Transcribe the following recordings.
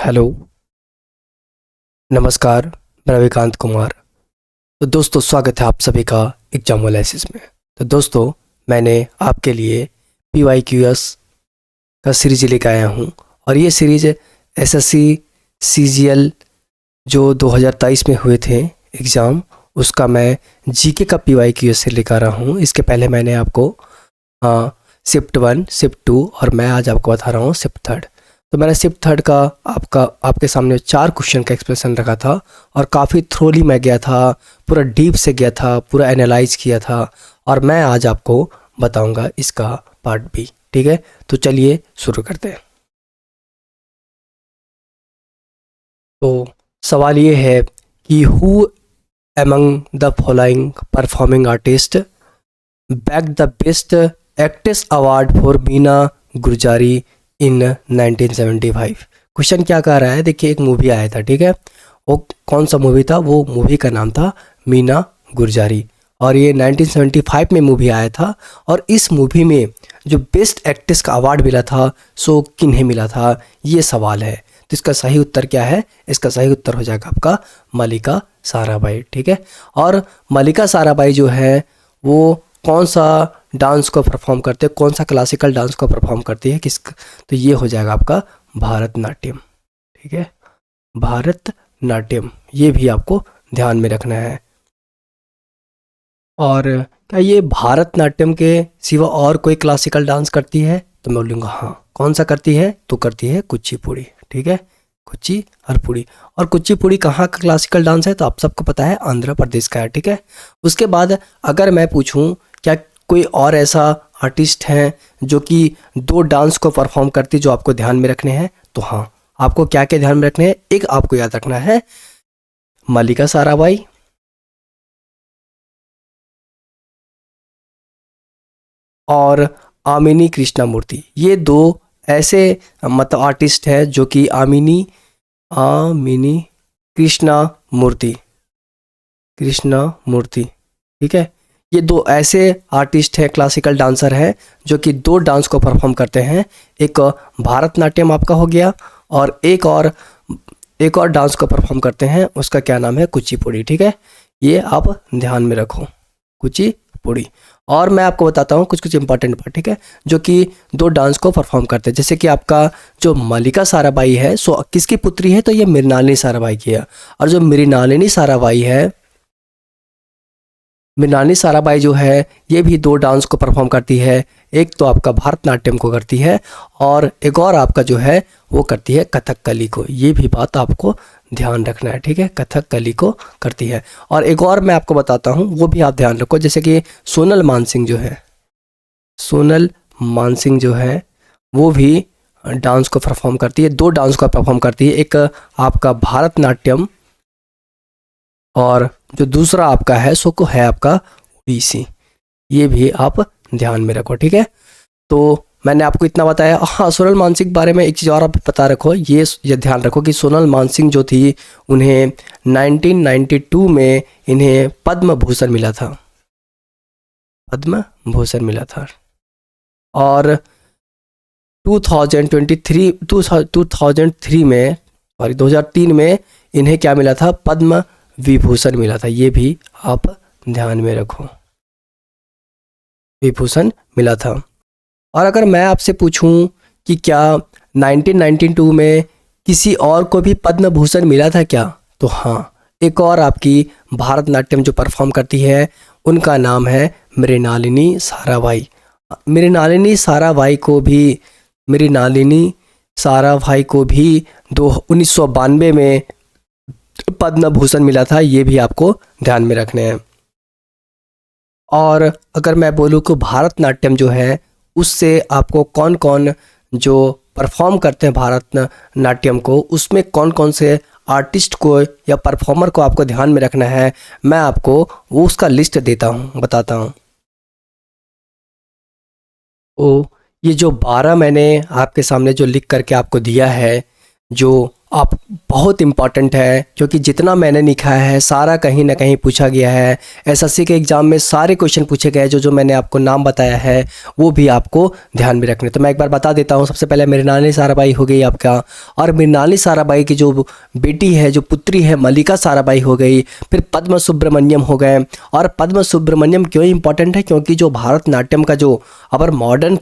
Hello, नमस्कार। मैं रविकांत कुमार। तो दोस्तों, स्वागत है आप सभी का एग्जाम एनालिसिस में। तो दोस्तों, मैंने आपके लिए PYQS का सीरीज लेकर आया हूँ और ये सीरीज SSC CGL जो 2023 में हुए थे एग्ज़ाम, उसका मैं GK का PYQS से लेकर आ रहा हूँ। इसके पहले मैंने आपको शिफ्ट 1, शिफ्ट 2 और मैं आज आपको बता रहा हूँ शिफ्ट 3। तो मैंने शिफ्ट 3 का आपके सामने 4 क्वेश्चन का एक्सप्लेनेशन रखा था और काफ़ी थ्रोली मैं गया था, पूरा डीप से गया था, पूरा एनालाइज किया था और मैं आज आपको बताऊंगा इसका पार्ट बी। ठीक है, तो चलिए शुरू करते हैं। तो सवाल ये है कि who among the following performing artist back the best actress award for Meena Gurjari in 1975। Question क्या कह रहा है, देखिए एक मूवी आया था, ठीक है, वो कौन सा मूवी था? वो मूवी का नाम था मीना गुरजारी और ये 1975 में मूवी आया था। और इस मूवी में जो बेस्ट एक्ट्रेस का अवार्ड मिला था सो किन्हें मिला था, ये सवाल है। तो इसका सही उत्तर क्या है? इसका सही उत्तर हो जाएगा आपका मल्लिका साराभाई। ठीक है, और मल्लिका साराभाई जो है वो कौन सा डांस को परफॉर्म करते हैं, कौन सा क्लासिकल डांस को परफॉर्म करती है, तो ये हो जाएगा आपका भारतनाट्यम। ठीक है, भारतनाट्यम, ये भी आपको ध्यान में रखना है। और क्या ये भारतनाट्यम के सिवा और कोई क्लासिकल डांस करती है? तो मैं बोलूँगा हाँ। कौन सा करती है? तो करती है कुचिपुड़ी। ठीक है, कुचिपुड़ी। और कुचिपुड़ी कहाँ का क्लासिकल डांस है? तो आप सबको पता है, आंध्र प्रदेश का है। ठीक है, उसके बाद अगर मैं पूछूं क्या कोई और ऐसा आर्टिस्ट हैं जो कि 2 डांस को परफॉर्म करती, जो आपको ध्यान में रखने हैं, तो हाँ, आपको क्या क्या ध्यान में रखने हैं? एक आपको याद रखना है मल्लिका साराभाई और आमिनी कृष्णामूर्ति। ये 2 ऐसे मतलब आर्टिस्ट हैं जो कि आमिनी कृष्णामूर्ति। ठीक है, ये 2 ऐसे आर्टिस्ट हैं, क्लासिकल डांसर हैं जो कि 2 डांस को परफॉर्म करते हैं। एक भारतनाट्यम आपका हो गया और एक और डांस को परफॉर्म करते हैं, उसका क्या नाम है? कुचिपुड़ी। ठीक है, ये आप ध्यान में रखो, कुचिपुड़ी। और मैं आपको बताता हूँ कुछ कुछ इंपॉर्टेंट पार्ट, ठीक है, जो कि 2 डांस को परफॉर्म करते हैं। जैसे कि आपका जो मल्लिका साराभाई है सो किसकी पुत्री है? तो ये मृणालिनी साराभाई की है। और जो मृणालिनी साराभाई है, मृणालिनी साराभाई जो है ये भी 2 डांस को परफॉर्म करती है। एक तो आपका भारतनाट्यम को करती है और एक और आपका जो है वो करती है कथकली को। ये भी बात आपको ध्यान रखना है। ठीक है, कथकली को करती है। और एक और मैं आपको बताता हूँ, वो भी आप ध्यान रखो। जैसे कि सोनल मानसिंह जो है वो भी डांस को परफॉर्म करती है, 2 डांस को परफॉर्म करती है। एक आपका भारतनाट्यम और जो दूसरा आपका है सो को है आपका ओडिसी। ये भी आप ध्यान में रखो। ठीक है, तो मैंने आपको इतना बताया। हाँ, सोनल मानसिंह के बारे में एक चीज़ और आप पता रखो, ये ध्यान रखो कि सोनल मानसिंह जो थी उन्हें 1992 में इन्हें पद्म भूषण मिला था, और 2003 में 2003 में इन्हें क्या मिला था? पद्म विभूषण मिला था। ये भी आप ध्यान में रखो, विभूषण मिला था। और अगर मैं आपसे पूछूं कि क्या 1992 में किसी और को भी पद्म भूषण मिला था क्या? तो हाँ, एक और आपकी भारतनाट्यम जो परफॉर्म करती है उनका नाम है मृणालिनी साराभाई। मृणालिनी साराभाई को भी 1992 में पद्म भूषण मिला था। ये भी आपको ध्यान में रखने हैं। और अगर मैं बोलूँ कि भारतनाट्यम जो है उससे आपको कौन कौन जो परफॉर्म करते हैं भारतनाट्यम को, उसमें कौन कौन से आर्टिस्ट को या परफॉर्मर को आपको ध्यान में रखना है, मैं आपको वो उसका लिस्ट बताता हूँ। तो ये जो 12 मैंने आपके सामने जो लिख करके आपको दिया है, जो आप बहुत इम्पॉर्टेंट है, क्योंकि जितना मैंने लिखा है सारा कहीं ना कहीं पूछा गया है। एसएससी के एग्ज़ाम में सारे क्वेश्चन पूछे गए, जो जो मैंने आपको नाम बताया है वो भी आपको ध्यान में रखने। तो मैं एक बार बता देता हूँ। सबसे पहले मृणालिनी साराभाई हो गई आपका, और मृणालिनी साराभाई की जो बेटी है, जो पुत्री है, मल्लिका साराभाई हो गई। फिर पद्म सुब्रमण्यम हो गए। और पद्म सुब्रमण्यम क्यों इंपॉर्टेंट है? क्योंकि जो भारतनाट्यम का जो अगर मॉडर्न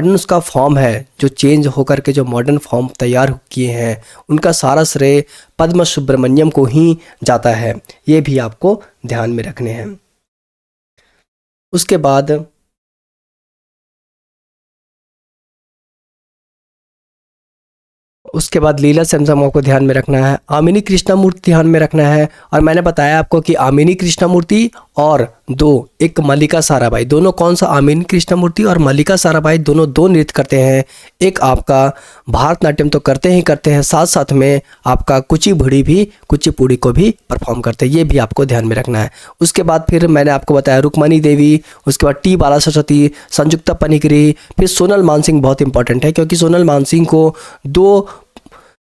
उसका फॉर्म है, जो चेंज होकर के जो मॉडर्न फॉर्म तैयार किए हैं, उनका सारा श्रेय पद्म सुब्रमण्यम को ही जाता है। ये भी आपको ध्यान में रखने हैं। उसके बाद लीला सेमसंग को ध्यान में रखना है। आमिनी कृष्णामूर्ति ध्यान में रखना है। और मैंने बताया आपको कि आमिनी कृष्णामूर्ति और एक मल्लिका साराभाई, दोनों कौन सा, आमिनी कृष्णामूर्ति और मल्लिका साराभाई दोनों दो नृत्य करते हैं। एक आपका भारतनाट्यम तो करते हैं, साथ साथ में आपका कुचिपुड़ी को भी परफॉर्म करते हैं। ये भी आपको ध्यान में रखना है। उसके बाद फिर मैंने आपको बताया रुक्मणी देवी, उसके बाद टी बाला सरस्वती, संयुक्ता पनिगरी, फिर सोनल मानसिंह बहुत इंपॉर्टेंट है, क्योंकि सोनल मानसिंह को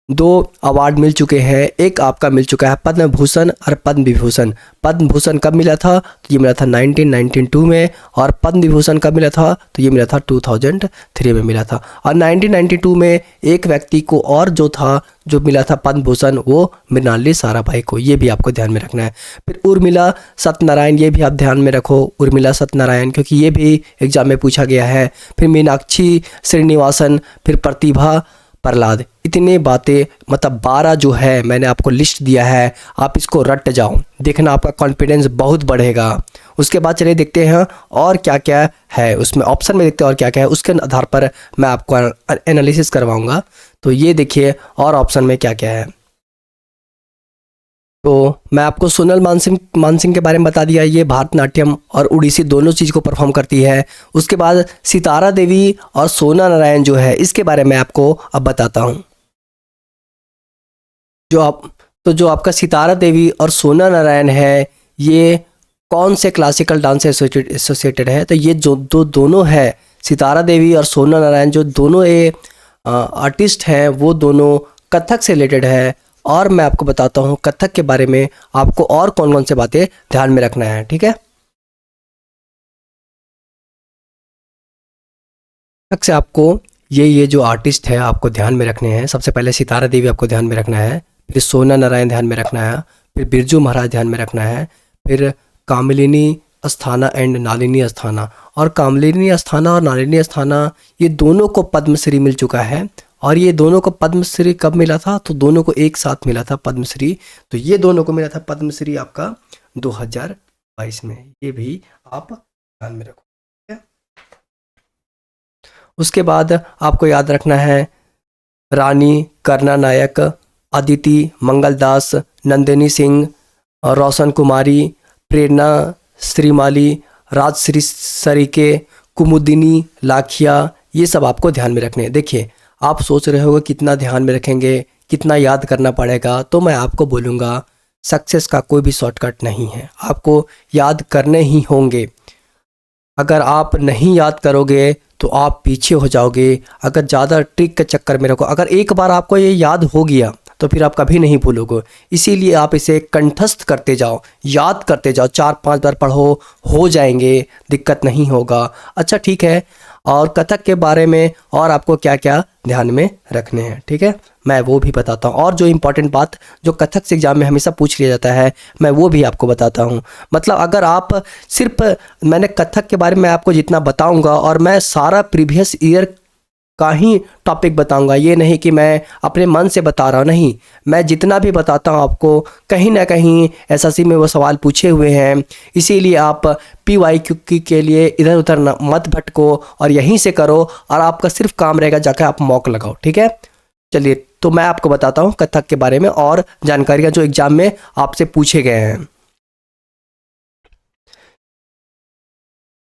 दो अवार्ड मिल चुके हैं। एक आपका मिल चुका है पद्म भूषण और पद्म विभूषण। पद्म भूषण कब मिला था? तो ये मिला था 1992 में। और पद्म विभूषण कब मिला था? तो ये मिला था 2003 में मिला था। और 1992 में एक व्यक्ति को और जो मिला था पद्म भूषण, वो मृणालिनी साराभाई को। ये भी आपको ध्यान में रखना है। फिर उर्मिला सत्यनारायण, ये भी आप ध्यान में रखो, उर्मिला सत्यनारायण, क्योंकि ये भी एग्जाम में पूछा गया है। फिर मीनाक्षी श्रीनिवासन, फिर प्रतिभा प्रहलाद। इतने बातें, मतलब 12 जो है मैंने आपको लिस्ट दिया है, आप इसको रट जाओ, देखना आपका कॉन्फिडेंस बहुत बढ़ेगा। उसके बाद चलिए देखते हैं और क्या क्या है उसमें, ऑप्शन में देखते हैं और क्या क्या है, उसके आधार पर मैं आपको एनालिसिस करवाऊंगा। तो ये देखिए और ऑप्शन में क्या क्या है। तो मैं आपको सोनल मानसिंह के बारे में बता दिया, ये भारतनाट्यम और उड़ीसी दोनों चीज़ को परफॉर्म करती है। उसके बाद सितारा देवी और सोना नारायण जो है, इसके बारे में आपको अब बताता हूँ। जो आपका सितारा देवी और सोना नारायण है, ये कौन से क्लासिकल डांस से एसोसिएटेड है? तो ये जो दोनों है, सितारा देवी और सोना नारायण, जो दोनों ये आर्टिस्ट हैं, वो दोनों कथक से रिलेटेड है। और मैं आपको बताता हूँ कथक के बारे में आपको और कौन कौन से बातें ध्यान में रखना है, ठीक है। कथक से आपको ये जो आर्टिस्ट है आपको ध्यान में रखने हैं। सबसे पहले सितारा देवी आपको ध्यान में रखना है, फिर सोना नारायण ध्यान में रखना है, फिर बिरजू महाराज ध्यान में रखना है, फिर कामिलिनी अस्थाना एंड नालिनी अस्थाना। और कामिलिनी अस्थाना और नालिनी अस्थाना, ये दोनों को पद्मश्री मिल चुका है। और ये दोनों को पद्मश्री कब मिला था? तो दोनों को एक साथ मिला था पद्मश्री। तो ये दोनों को मिला था पद्मश्री आपका 2022 में। ये भी आप ध्यान में रखो, ठीक है। उसके बाद आपको याद रखना है रानी करना नायक, अदिति मंगलदास, नंदिनी सिंह, रोशन कुमारी, प्रेरणा श्रीमाली, राजश्री सरीके, कुमुदिनी लाखिया, ये सब आपको ध्यान में रखने हैं। देखिए आप सोच रहे होगे कितना ध्यान में रखेंगे, कितना याद करना पड़ेगा। तो मैं आपको बोलूँगा सक्सेस का कोई भी शॉर्टकट नहीं है, आपको याद करने ही होंगे। अगर आप नहीं याद करोगे तो आप पीछे हो जाओगे। अगर ज़्यादा ट्रिक के चक्कर में रखो, अगर एक बार आपको ये याद हो गया तो फिर आप कभी नहीं भूलोगे। इसीलिए आप इसे कंठस्थ करते जाओ, याद करते जाओ, 4-5 बार पढ़ो, हो जाएंगे, दिक्कत नहीं होगा। अच्छा ठीक है, और कथक के बारे में और आपको क्या क्या ध्यान में रखने हैं, ठीक है, मैं वो भी बताता हूँ। और जो इम्पोर्टेंट बात जो कथक से एग्जाम में हमेशा पूछ लिया जाता है, मैं वो भी आपको बताता हूँ। मतलब अगर आप सिर्फ, मैंने कथक के बारे में आपको जितना बताऊँगा और मैं सारा प्रीवियस ईयर का ही टॉपिक बताऊंगा, ये नहीं कि मैं अपने मन से बता रहा हूँ, नहीं, मैं जितना भी बताता हूँ आपको कहीं ना कहीं एसएससी में वो सवाल पूछे हुए हैं। इसीलिए आप PYQ के लिए इधर उधर मत भटको और यहीं से करो, और आपका सिर्फ काम रहेगा जाकर आप मॉक लगाओ, ठीक है। चलिए तो मैं आपको बताता हूँ कथक के बारे में और जानकारियाँ जो एग्जाम में आपसे पूछे गए हैं।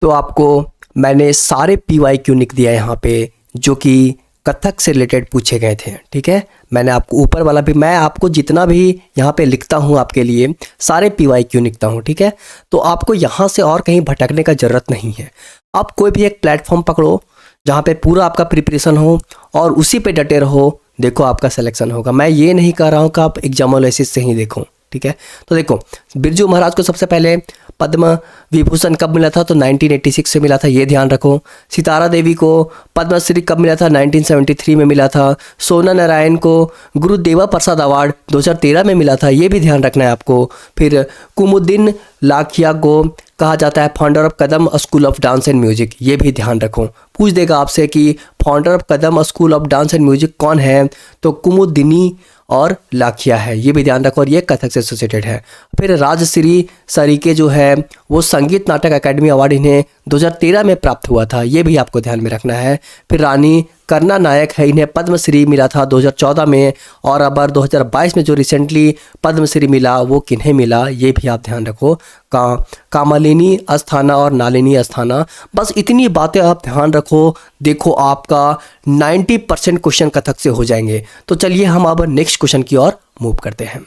तो आपको मैंने सारे PYQ लिख दिया यहाँ पे जो कि कथक से रिलेटेड पूछे गए थे, ठीक है। मैंने आपको ऊपर वाला भी, मैं आपको जितना भी यहाँ पे लिखता हूँ आपके लिए सारे PYQ लिखता हूँ, ठीक है। तो आपको यहाँ से और कहीं भटकने का ज़रूरत नहीं है। आप कोई भी एक प्लेटफॉर्म पकड़ो जहाँ पे पूरा आपका प्रिपरेशन हो और उसी पे डटे रहो, देखो आपका सिलेक्शन होगा। मैं ये नहीं कह रहा हूँ कि आप एग्जामोलॉजिस्ट से ही देखो, ठीक है। तो देखो बिरजू महाराज को सबसे पहले पद्म विभूषण कब मिला था, तो 1986 से मिला था, ये ध्यान रखो। सितारा देवी को पद्मश्री कब मिला था, 1973 में मिला था। सोना नारायण को गुरुदेवा प्रसाद अवार्ड 2013 में मिला था, ये भी ध्यान रखना है आपको। फिर कुमुद्दीन लाखिया को कहा जाता है founder of Kadam school of dance and music, ये भी ध्यान रखो। पूछ देगा आपसे कि founder of Kadam school of dance and music कौन है, तो कुमुद्दीनी और लाखिया है, ये भी ध्यान रखो, और ये कथक से एसोसिएटेड है। फिर राजश्री सरीके जो है वो संगीत नाटक अकेडमी अवार्ड इन्हें 2013 में प्राप्त हुआ था, ये भी आपको ध्यान में रखना है। फिर रानी करना नायक है, इन्हें पद्मश्री मिला था 2014 में, और अब 2022 में जो रिसेंटली पद्मश्री मिला वो किन्हें मिला, ये भी आप ध्यान रखो, कामलिनी अस्थाना और नालिनी अस्थाना। बस इतनी बातें आप ध्यान रखो, देखो आपका 90% क्वेश्चन कथक से हो जाएंगे। तो चलिए हम अब नेक्स्ट क्वेश्चन की ओर मूव करते हैं।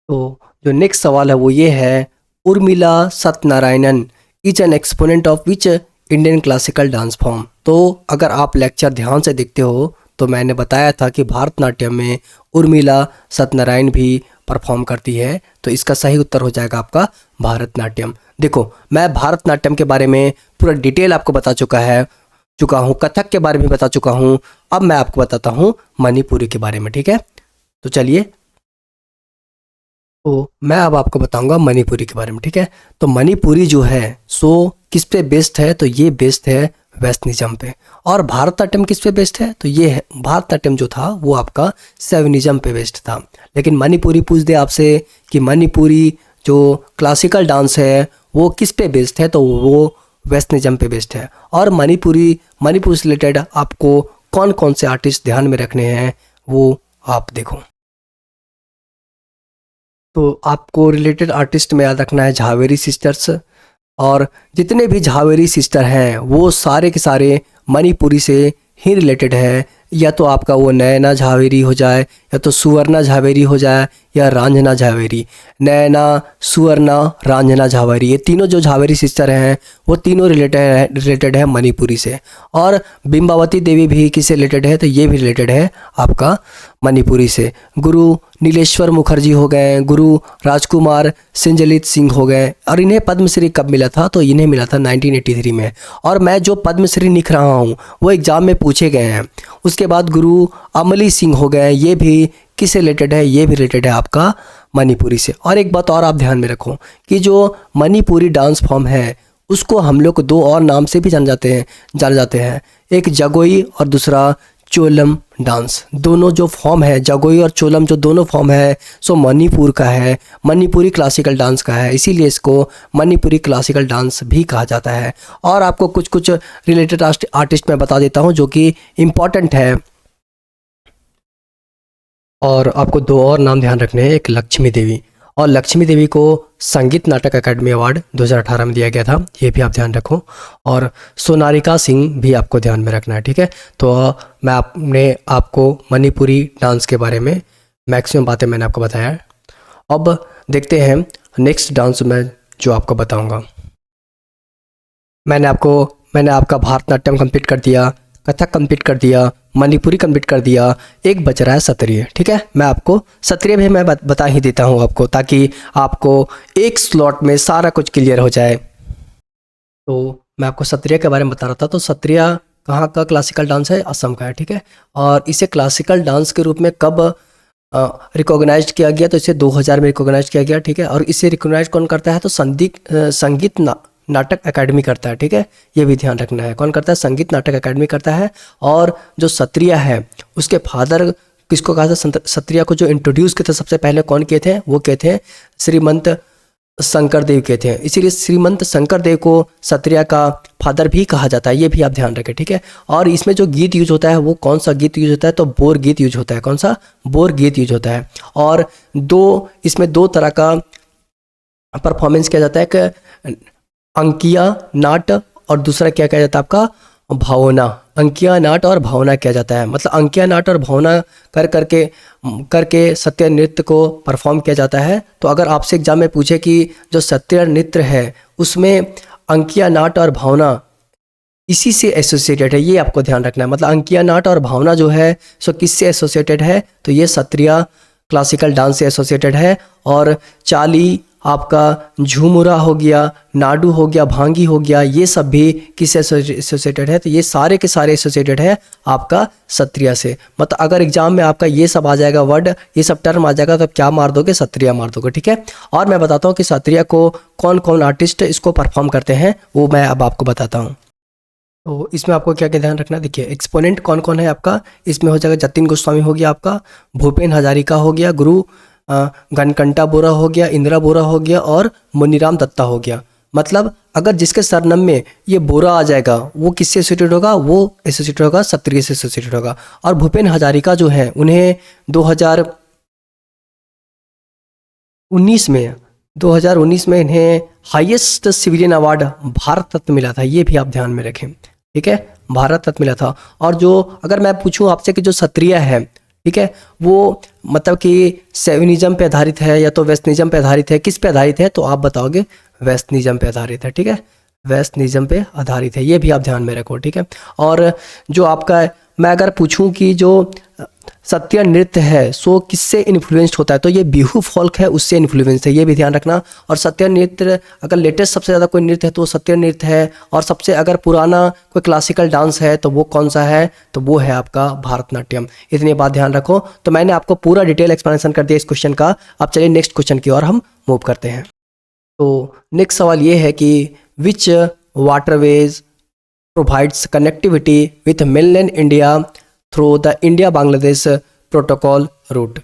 तो जो नेक्स्ट सवाल है वो ये है, Urmila Satyanarayanan is an exponent of which Indian classical dance form. तो अगर आप लेक्चर ध्यान से देखते हो तो मैंने बताया था कि भारतनाट्यम में उर्मिला सत्यनारायण भी परफॉर्म करती है, तो इसका सही उत्तर हो जाएगा आपका भारतनाट्यम। देखो मैं भारतनाट्यम के बारे में पूरा डिटेल आपको बता चुका हूँ, कथक के बारे में बता चुका हूँ। अब मैं आपको बताता हूँ मणिपुरी के बारे में, ठीक है। तो चलिए, तो मैं अब आपको बताऊंगा मणिपुरी के बारे में, ठीक है। तो मणिपुरी जो है सो किस पे बेस्ड है, तो ये बेस्ड है वेस्टनिज्म पे। और भारतनाट्यम किस पे बेस्ड है, तो ये है भारतनाट्यम जो था वो आपका शैवनिज्म पे बेस्ड था। लेकिन मणिपुरी पूछ दे आपसे कि मणिपुरी जो क्लासिकल डांस है वो किस पे बेस्ड है, तो वो वेस्टनिज्म पे बेस्ड है। और मणिपुर से रिलेटेड आपको कौन कौन से आर्टिस्ट ध्यान में रखने हैं वो आप देखो। तो आपको रिलेटेड आर्टिस्ट में याद रखना है झावेरी सिस्टर्स, और जितने भी झावेरी सिस्टर हैं वो सारे के सारे मणिपुरी से ही रिलेटेड है। या तो आपका वो नैना झावेरी हो जाए, या तो सुवर्णा झावेरी हो जाए, या रांझना झावेरी। नैना, सुवर्णा, रांझना झावेरी, ये तीनों जो झावेरी सिस्टर हैं वो तीनों रिलेटेड है मणिपुरी से। और बिंबावती देवी भी किससे रिलेटेड है, तो ये भी रिलेटेड है आपका मणिपुरी से। गुरु नीलेश्वर मुखर्जी हो गए, गुरु राजकुमार सिंजलित सिंह हो गए। और इन्हें पद्मश्री कब मिला था, तो इन्हें मिला था 1983 में। और मैं जो पद्मश्री लिख रहा हूँ वो एग्जाम में पूछे गए हैं। उसके बाद गुरु अमली सिंह हो गए, ये भी किससे रिलेटेड है, ये भी रिलेटेड है आपका मणिपुरी से। और एक बात और आप ध्यान में रखो कि जो मणिपुरी डांस फॉर्म है उसको हम लोग दो और नाम से भी जान जाते हैं। एक जगोई और दूसरा चोलम डांस। दोनों जो फॉर्म है जगोई और चोलम, जो दोनों फॉर्म है सो मणिपुर का है, मणिपुरी क्लासिकल डांस का है, इसीलिए इसको मणिपुरी क्लासिकल डांस भी कहा जाता है। और आपको कुछ कुछ रिलेटेड आर्टिस्ट मैं बता देता हूँ जो कि इम्पॉर्टेंट है। और आपको दो और नाम ध्यान रखने हैं, एक लक्ष्मी देवी, और लक्ष्मी देवी को संगीत नाटक अकेडमी अवार्ड 2018 में दिया गया था, ये भी आप ध्यान रखो। और सोनारिका सिंह भी आपको ध्यान में रखना है, ठीक है। तो मैं आपको मणिपुरी डांस के बारे में मैक्सिमम बातें मैंने आपको बताया है। अब देखते हैं नेक्स्ट डांस में जो आपको बताऊंगा। मैंने आपका भारतनाट्यम कंप्लीट कर दिया, कथक कंप्लीट कर दिया, मणिपुरी कंप्लीट कर दिया, एक बच रहा है सत्रिय, ठीक है। मैं आपको सत्रिय भी मैं बता ही देता हूँ आपको, ताकि आपको एक स्लॉट में सारा कुछ क्लियर हो जाए। तो मैं आपको सत्रिय के बारे में बता रहा था। तो सत्रिय कहाँ का क्लासिकल डांस है, असम का है, ठीक है। और इसे क्लासिकल डांस के रूप में कब रिकॉग्नाइज किया गया, तो इसे 2000 में रिकॉग्नाइज किया गया, ठीक है। और इसे रिकॉग्नाइज कौन करता है, तो संगीत नाटक अकेडमी करता है, ठीक है। ये भी ध्यान रखना है, कौन करता है, संगीत नाटक अकेडमी करता है। और जो सत्रिय है उसके फादर किसको कहा था, सत्रिय को जो इंट्रोड्यूस किए थे सबसे पहले कौन किए थे, वो किए थे श्रीमंत शंकर देव किए थे। इसीलिए श्रीमंत शंकर देव को सत्रिय का फादर भी कहा जाता है, ये भी आप ध्यान रखें, ठीक है। और इसमें जो गीत यूज होता है वो कौन सा गीत यूज होता है, तो बोर गीत यूज होता है। कौन सा, बोर गीत यूज होता है। और इसमें दो तरह का परफॉर्मेंस किया जाता है, एक अंकिया नाट और दूसरा क्या किया जाता है आपका, भावना। अंकिया नाट और भावना किया जाता है, मतलब अंकिया नाट और भावना करके सत्य नृत्य को परफॉर्म किया जाता है। तो अगर आपसे एग्जाम में पूछे कि जो सत्य नृत्य है उसमें अंकिया नाट और भावना इसी से एसोसिएटेड है, ये आपको ध्यान रखना है। मतलब अंकिया नाट और भावना जो है सो किससे एसोसिएटेड है, तो ये सत्रिया क्लासिकल डांस से एसोसिएटेड है। और चाली आपका झूमुरा हो गया, नाडू हो गया, भांगी हो गया, ये सब भी किससे एसोसिएटेड है, तो ये सारे के सारे एसोसिएटेड है आपका सत्रिया से। मतलब अगर एग्जाम में आपका ये सब आ जाएगा वर्ड, ये सब टर्म आ जाएगा, तो क्या मार दोगे, सत्रिया मार दोगे, ठीक है। और मैं बताता हूँ कि सत्रिया को कौन कौन आर्टिस्ट इसको परफॉर्म करते हैं, वो मैं अब आपको बताता हूँ। तो इसमें आपको क्या क्या ध्यान रखना, देखिए एक्सपोनेंट कौन कौन है आपका, इसमें हो जाएगा जतिन गोस्वामी हो गया आपका, भूपेन हजारिका हो गया, गुरु गणकंटा बोरा हो गया, इंदिरा बोरा हो गया और मुनीराम दत्ता हो गया। मतलब अगर जिसके सरनाम में ये बोरा आ जाएगा वो किससे एसोसिएटेड होगा, वो एसोसिएटेड होगा सत्रिय से एसोसिएटेड होगा। और भूपेन हजारिका जो है उन्हें 2019 में इन्हें highest civilian award Bharat Ratna मिला था, ये भी आप ध्यान में रखें, ठीक है, भारत रत्न मिला था। और जो अगर मैं पूछूं आपसे कि जो सत्रिय है, ठीक है, वो मतलब कि सेविनिज्म पे आधारित है या तो वेस्टनिज्म पे आधारित है, किस पे आधारित है, तो आप बताओगे वेस्टनिज्म पे आधारित है, ठीक है, वेस्टनिज्म पे आधारित है, ये भी आप ध्यान में रखो, ठीक है। और जो आपका मैं अगर पूछूं कि जो सत्रिय नृत्य है सो किससे इन्फ्लुएंस्ड होता है, तो ये बिहू फोल्क है, उससे इन्फ्लुएंस है, ये भी ध्यान रखना। और सत्रिय नृत्य अगर लेटेस्ट सबसे ज़्यादा कोई नृत्य है तो वो सत्रिय नृत्य है, और सबसे अगर पुराना कोई क्लासिकल डांस है तो वो कौन सा है, तो वो है आपका भारतनाट्यम। इतनी बात ध्यान रखो। तो मैंने आपको पूरा डिटेल एक्सप्लेनेशन कर दिया इस क्वेश्चन का। अब चलिए नेक्स्ट क्वेश्चन की ओर हम मूव करते हैं। तो नेक्स्ट सवाल ये है कि which waterways provides connectivity with mainland India through the India Bangladesh protocol route,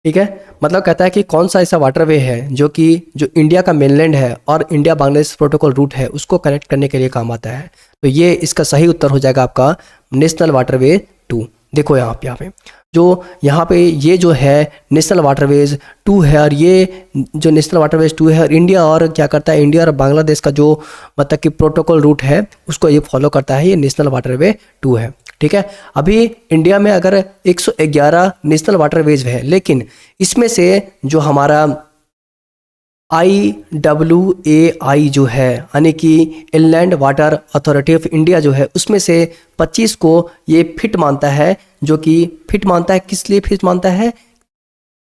ठीक है। मतलब कहता है कि कौन सा ऐसा वाटरवे है जो इंडिया का मेनलैंड है और इंडिया बांग्लादेश प्रोटोकॉल रूट है उसको कनेक्ट करने के लिए काम आता है। तो ये इसका सही उत्तर हो जाएगा आपका नेशनल वाटरवे 2। देखो यहाँ पे जो यहाँ पे ये जो है नेशनल वाटरवेज 2 है, और ये जो नेशनल वाटरवेज 2 है और इंडिया और क्या करता है, इंडिया और बांग्लादेश का जो मतलब कि प्रोटोकॉल रूट है उसको ये फॉलो करता है, ये नेशनल वाटरवे 2 है, ठीक है। अभी इंडिया में अगर 111 नेशनल वाटरवेज है, लेकिन इसमें से जो हमारा IWAI जो है यानी कि inland water authority of India जो है, उसमें से 25 को ये फिट मानता है। जो कि फिट मानता है, किस लिए फिट मानता है,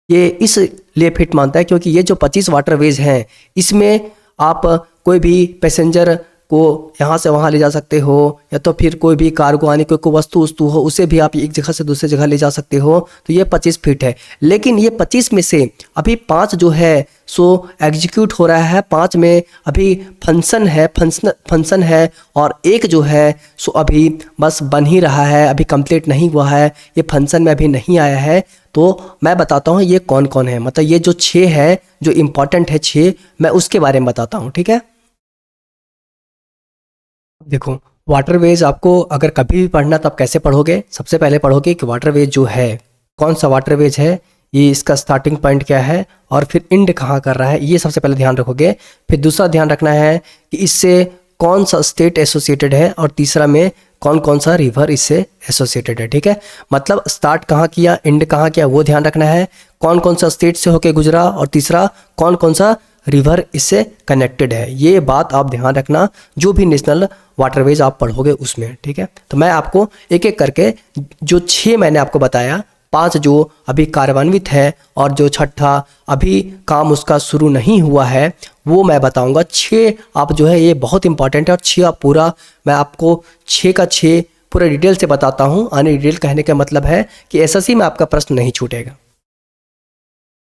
ये इसलिए फिट मानता है क्योंकि ये जो 25 वाटरवेज हैं इसमें आप कोई भी पैसेंजर को यहाँ से वहाँ ले जा सकते हो, या तो फिर कोई भी कार्गो यानी कोई वस्तु हो उसे भी आप एक जगह से दूसरी जगह ले जा सकते हो। तो ये 25 फीट है, लेकिन ये 25 में से अभी 5 जो है सो एग्जीक्यूट हो रहा है, 5 में अभी फंक्शन है और एक जो है सो अभी बस बन ही रहा है, अभी कंप्लीट नहीं हुआ है, ये फंक्शन में अभी नहीं आया है। तो मैं बताता हूँ ये कौन कौन है, मतलब ये जो 6 है जो इम्पोर्टेंट है 6, मैं उसके बारे में बताता हूँ, ठीक है। देखो वाटरवेज आपको अगर कभी भी पढ़ना तो आप कैसे पढ़ोगे, सबसे पहले पढ़ोगे कि वाटरवेज जो है कौन सा वाटरवेज है, ये इसका स्टार्टिंग पॉइंट क्या है और फिर एंड कहाँ कर रहा है, ये सबसे पहले ध्यान रखोगे। फिर दूसरा ध्यान रखना है कि इससे कौन सा स्टेट एसोसिएटेड है, और तीसरा में कौन कौन सा रिवर इससे एसोसिएटेड है, ठीक है। मतलब स्टार्ट कहाँ किया, एंड कहाँ किया, वो ध्यान रखना है, कौन कौन सा स्टेट से होके गुजरा, और तीसरा कौन कौन सा रिवर इससे कनेक्टेड है। ये बात आप ध्यान रखना जो भी नेशनल वाटरवेज आप पढ़ोगे उसमें, ठीक है। तो मैं आपको एक एक करके जो 6 मैंने आपको बताया, 5 जो अभी कार्यान्वित है और जो छठा अभी काम उसका शुरू नहीं हुआ है वो मैं बताऊंगा। 6 आप जो है ये बहुत इंपॉर्टेंट है, और 6 आप पूरा मैं आपको 6 का 6 पूरा डिटेल से बताता हूँ। यानी डिटेल कहने का मतलब है कि एसएससी में आपका प्रश्न नहीं छूटेगा।